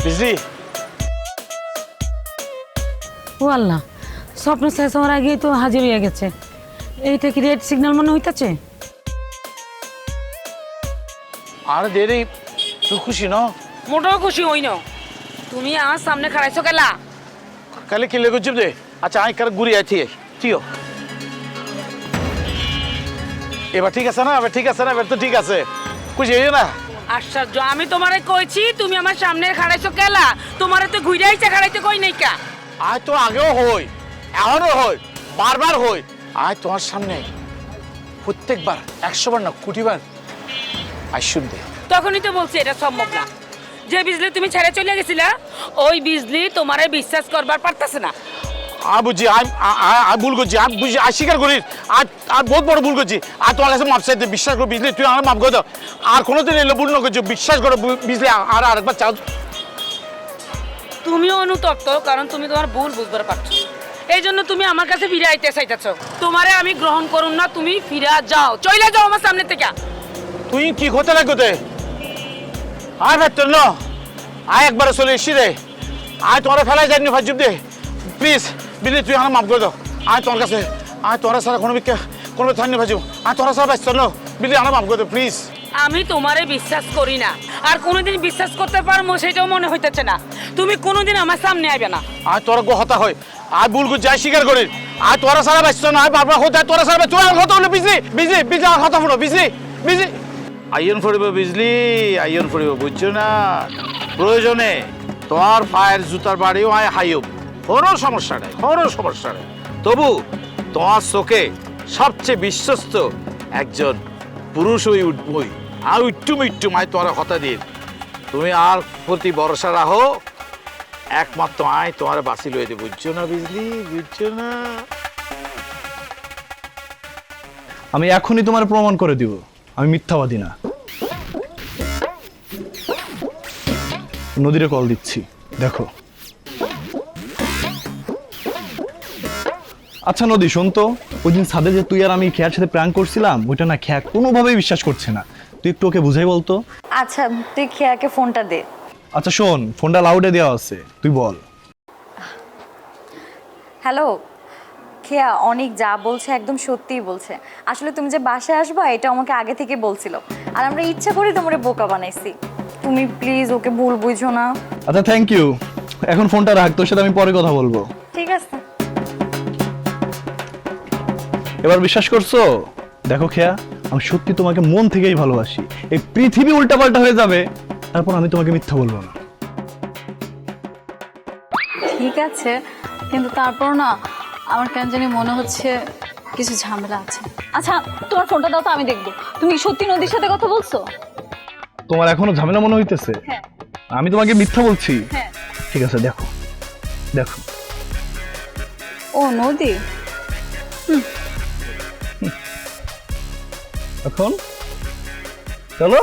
বিজলি ও আল্লাহ, স্বপ্ন শেষ হওয়ার আগেই তো হাজির হয়ে গেছে। এইটা কি রেড সিগন্যাল মনে হইতাছে? আর দেরি তুই খুশি ন? মোটেও খুশি হই না। তুমি আমার সামনে খাড়াইছো কেলা? কালে কি লেগে দে। আচ্ছা আই কার ঘুরি আছি ঠিও এবার ঠিক আছে না? এবার ঠিক আছে না? এবার তো ঠিক আছে, খুশি হইও না? আশ্চর্য, আমি তোমারে কইছি তুমি আমার সামনে খাড়াইছো কেলা? তোমারে তো ঘুরে আইছে খাড়াইতে কই নাই কা? আয় তো আগেও হই, এখনো হই, বারবার হই। আয় তোমার সামনে প্রত্যেকবার 100 বার না কোটিবার আই শুনতে। তখনই তো বলছি এটা সম্ভব না। যে বিজলি তুমি ছেড়ে চলে গেছিলা, ওই বিজলি তোমারে বিশ্বাস করবার পারতাছে না। আমি বুঝি আমি ভুল করছি, আমি বুঝি আমি স্বীকার করি আর বহুত বড় ভুল করছি। আর তোমার কাছে মাপ চাইতে বিশ্বাস করো বিজলি, তুই আমার মাপ করে দাও। আর কোনোদিন এলো ভুল না করছি, বিশ্বাস করো বিজলি। আর আরেকবার চাও। তুমিও অনুতপ্ত, কারণ তুমি তোমার ভুল বুঝবার পারছো। এই জন্য তুমি আমার কাছে ফিরে আইতে চাইতেছ। তোমারে আমি গ্রহণ করুন না, তুমি ফিরে যাও, চলে যাও আমার সামনে থেকে। তুই কি হতে লাগতে আয় ভেতর ন আয় একবারে চলে এসছি রে। আয় তোমার ফেলাই যায়নি ভাজুব দে প্লিজ বিজলি, তুই আমার মাফ করে দাও। আয় তোমার কাছে, আয় তোরা সারা কোনো থানি ভাজুব। আয় তোরা সারা ব্যস্ত ন বিজলি, আমার মাফ করে দাও প্লিজ। আমি তোমারে বিশ্বাস করি না, আর কোনোদিন বিশ্বাস করতে পারবো সেটাও মনে হইতেছে না। তুমি কোনোদিন আমার সামনে আইবে না। আয় তোরা গো হতা হয়, আয় ভুল করে যাই স্বীকার করি। আয় তোরা সারা ব্যস্ত না, আয় বারবার হতে তোরা সারা তুই আমার কথা হলো বিজলি, বিজলি বিজলি আমার কথা হলো বিজলি, বিজলি আইয়ন ফরিব বিজলি, আইয়ন ফরিব বুঝছো না? প্রয়োজনে তোমার পায়ের জুতার বাড়িও আয় হাইব, কোনো সমস্যা নেই, কোনো সমস্যা নেই। তবু তোমার চোখে সবচেয়ে বিশ্বস্ত একজন পুরুষ ওই উঠবই। আর উঠ্টুম আয় তোমার কথা দিন। তুমি আর প্রতি ভরসা রাখো, একমাত্র আয় তোমার বাঁচি লইতে, বুঝছো না বিজলি, বুঝছো না? আমি এখনই তোমার প্রমাণ করে দিব আমি মিথ্যাবাদী না। নদীরে কল দিচ্ছি, দেখো। আচ্ছা নদী, শোন তো, ওই দিন ছাদে যে তুই আর আমি খেয়ার সাথে প্র্যাঙ্ক করছিলাম, ওইটা না খেয়া কোনোভাবেই বিশ্বাস করছে না। তুই একটু ওকে বুঝাই বলতো। আচ্ছা তুই খেয়াকে ফোনটা দে। আচ্ছা শোন, ফোনটা লাউডে দেওয়া আছে, তুই বল। হ্যালো খেয়া, অনেক যা বলছে একদম সত্যিই বলছে। আসলে তুমি যে বাসায় আসবা এটা আমাকে আগে থেকে বলছিল, আর আমরা ইচ্ছা করে তোমারে বোকা বানাইছি। তুমি প্লিজ ওকে ভুল বুঝো না। আচ্ছা থ্যাংক ইউ, এখন ফোনটা রাখ, তোর সাথে আমি পরে কথা বলবো। ঠিক আছে। এবার বিশ্বাস করছো? দেখো খেয়া, আমি সত্যি তোমাকে মন থেকেই ভালোবাসি। এই পৃথিবী উল্টাপাল্টা হয়ে যাবে, তারপর আমি তোমাকে মিথ্যা বলবো না। ঠিক আছে, কিন্তু তারপর না আমার কেন জানি মনে হচ্ছে কিছু ঝামেলা আছে। আচ্ছা তোমার ফোনটা দাও তো, আমি দেখবো তুমি সত্যি নদীর সাথে কথা বলছো। তোমার এখনো ঝামেলা মনে হইতেছে? হ্যাঁ। আমি তোমাকে মিথ্যা বলছি? হ্যাঁ। ঠিক আছে, দেখো দেখো। ও নদী, এখন চলো।